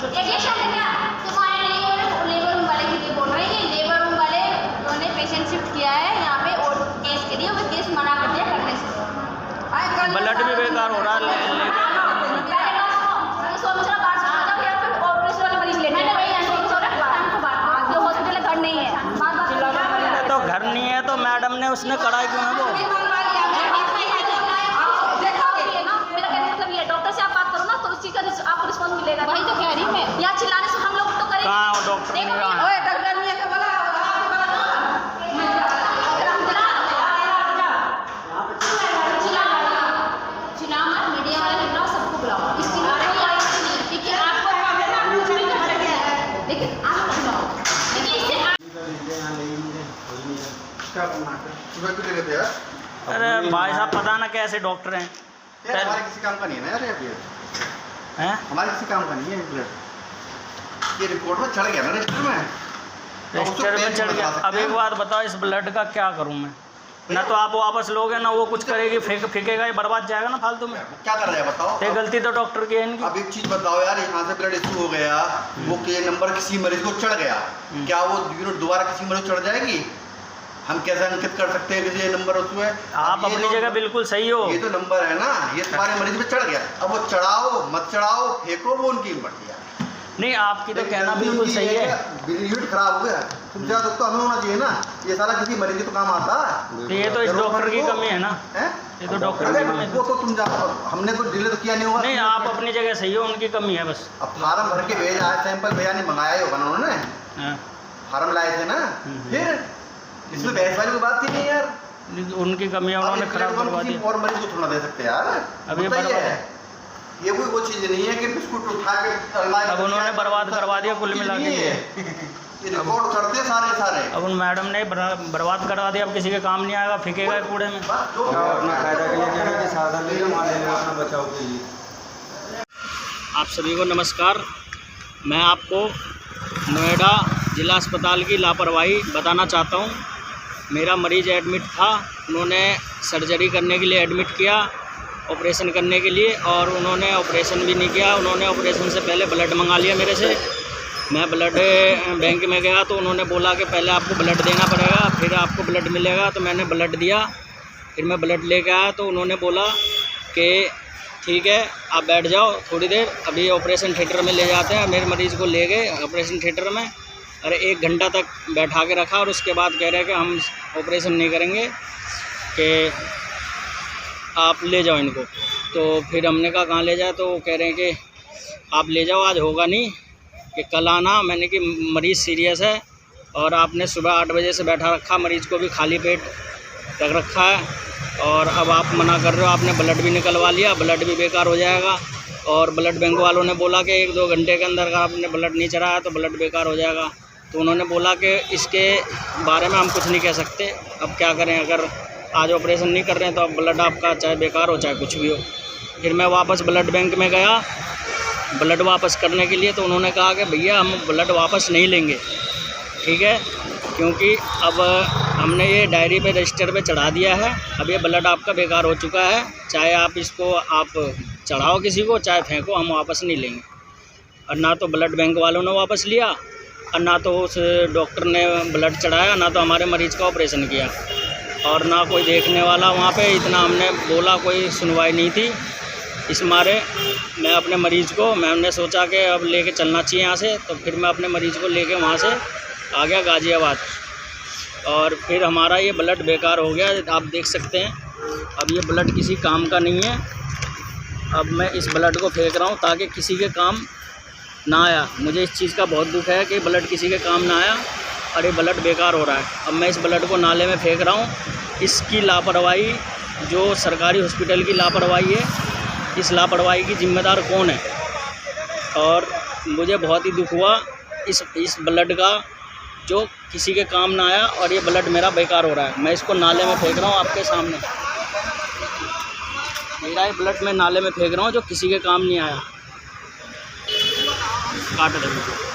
शब्द क्या तुम्हारे लेबर रूम वाले के लिए बोल रहे हैं। लेबर रूम वाले उन्होंने पेशेंट शिफ्ट किया है यहाँ पे और केस के लिए वो केस मना कर दिया करने से। ब्लड भी बेकार हो रहा है। तो घर नहीं है तो मैडम ने उसने कढ़ाई क्यों है वो? डॉक्टर से आप बात करो ना तो उस चीज का आपको रिस्पॉन्स मिलेगा। वही तो कह रही मैं, या चिल्लाने से हम लोग तो करेंगे। कहाँ वो डॉक्टर नहीं रहा है? मीडिया वाले बुलाओ, सबको बुलाओ। इसकी लेकिन आपको लेकिन आप बुलाओ, लेकिन इससे अरे भाई साहब पता ना कैसे डॉक्टर हैं। हमारे किसी काम का नहीं है ना यार, ये हैं? हमारे किसी काम का नहीं है ब्लड। ये रिपोर्ट में चढ़ गया ना रजिस्टर में, रजिस्टर में चढ़ गया। अब एक बात बताओ, इस ब्लड का क्या करूं मैं? ना तो आप वापस लोगे ना वो कुछ करेगी, फेंकेगा, ये बर्बाद जाएगा ना फालतू में। क्या कर रहे हैं बताओ? ये गलती तो डॉक्टर की है इनकी। अब एक चीज बताओ यार, यहाँ से ब्लड इशू हो गया, वो के नंबर किसी मरीज को चढ़ गया, क्या वो यूनिट दोबारा किसी मरीज को चढ़ जाएगी? हम कैसे अंकित कर सकते हैं कि ये नंबर उसमें? आप अपनी जगह बिल्कुल सही हो। ये तो नंबर है ना, ये तुम्हारे मरीज पे चढ़ गया। अब वो चढ़ाओ मत चढ़ाओ, फेंको, वो उनकी मर्जी है। नहीं, आपकी तो कहना बिल्कुल सही है। यूनिट खराब हो गया, तुम ज्यादा दुख तो हमें होना चाहिए ना। ये सारा किसी मरीज के तो काम आता है। तो ये तो इस डॉक्टर की कमी है ना। ये तो डॉक्टर की कमी है। वो तो तुम जाओ, हमने तो डिले तो किया नहीं होगा। नहीं, आप अपनी जगह सही हो, उनकी कमी है बस। अब फार्म भर के भेजा है, सैंपल भेजा नहीं, मंगाया ही होगा ना उन्होंने। हाँ। फार्म लाए थे ना, फिर इसमें बहस वाली कोई बात ही नहीं यार। उनकी कमी है, उन्होंने खराब करवा दी। और मरीज को थोड़ा दे सकते यार। अब ये बर्बाद है। ये कोई वो चीज नहीं है कि बिस्कुट उठा के अब उन्होंने बर्बाद करवा दिया कुल मिला के। ये रिकॉर्ड करते सारे अब उन मैडम ने बर्बाद करवा दिया। अब किसी के काम नहीं आएगा, फेंकेगा कूड़े में। अपना फायदा के लिए कहना कि सावधान रहिए, मान लेना अपना बचाव के लिए। आप सभी को नमस्कार। मैं आपको नोएडा जिला अस्पताल की लापरवाही बताना चाहता हूँ। मेरा मरीज एडमिट था, उन्होंने सर्जरी करने के लिए एडमिट किया, ऑपरेशन करने के लिए, और उन्होंने ऑपरेशन भी नहीं किया। उन्होंने ऑपरेशन से पहले ब्लड मंगा लिया मेरे से। मैं ब्लड बैंक में गया तो उन्होंने बोला कि पहले आपको ब्लड देना पड़ेगा, फिर आपको ब्लड मिलेगा। तो मैंने ब्लड दिया, फिर मैं ब्लड लेके आया तो उन्होंने बोला कि ठीक है आप बैठ जाओ थोड़ी देर, अभी ऑपरेशन थिएटर में ले जाते हैं। मेरे मरीज़ को ले गए ऑपरेशन थिएटर में। अरे 1 घंटा तक बैठा के रखा और उसके बाद कह रहे हैं कि हम ऑपरेशन नहीं करेंगे, कि आप ले जाओ इनको। तो फिर हमने कहा कहाँ ले जाए? तो वो कह रहे हैं कि आप ले जाओ, आज होगा नहीं, कि कल आना। मैंने कि मरीज़ सीरियस है और आपने सुबह 8 बजे से बैठा रखा, मरीज़ को भी खाली पेट रख रखा है, और अब आप मना कर रहे हो। आपने ब्लड भी निकलवा लिया, ब्लड भी बेकार हो जाएगा। और ब्लड बैंक वालों ने बोला कि 1-2 घंटे के अंदर अगर आपने ब्लड नहीं चढ़ाया तो ब्लड बेकार हो जाएगा। तो उन्होंने बोला कि इसके बारे में हम कुछ नहीं कह सकते। अब क्या करें, अगर आज ऑपरेशन नहीं कर रहे हैं तो अब ब्लड आपका चाहे बेकार हो चाहे कुछ भी हो। फिर मैं वापस ब्लड बैंक में गया ब्लड वापस करने के लिए, तो उन्होंने कहा कि भैया हम ब्लड वापस नहीं लेंगे, ठीक है, क्योंकि अब हमने ये डायरी पे रजिस्टर पे चढ़ा दिया है। अब ये ब्लड आपका बेकार हो चुका है, चाहे आप इसको आप चढ़ाओ किसी को, चाहे फेंको, हम वापस नहीं लेंगे। और ना तो ब्लड बैंक वालों ने वापस लिया, और ना तो उस डॉक्टर ने ब्लड चढ़ाया, ना तो हमारे मरीज़ का ऑपरेशन किया, और ना कोई देखने वाला वहाँ पे। इतना हमने बोला, कोई सुनवाई नहीं थी। इस मारे मैं अपने मरीज़ को, मैंने सोचा कि अब लेके चलना चाहिए यहाँ से। तो फिर मैं अपने मरीज़ को लेके वहाँ से आ गया गाज़ियाबाद, और फिर हमारा ये ब्लड बेकार हो गया। आप देख सकते हैं, अब ये ब्लड किसी काम का नहीं है। अब मैं इस ब्लड को फेंक रहा हूँ ताकि किसी के काम ना आया। मुझे इस चीज़ का बहुत दुख है कि ब्लड किसी के काम ना आया, और ये ब्लड बेकार हो रहा है। अब मैं इस ब्लड को नाले में फेंक रहा हूँ। इसकी लापरवाही, जो सरकारी हॉस्पिटल की लापरवाही है, इस लापरवाही की जिम्मेदार कौन है? और मुझे बहुत ही दुख हुआ इस ब्लड का, जो किसी के काम ना आया, और ये ब्लड मेरा बेकार हो रहा है। मैं इसको नाले में फेंक रहा हूँ आपके सामने। मेरा ये ब्लड मैं नाले में फेंक रहा हूँ जो किसी के काम नहीं आया। काट देंगे।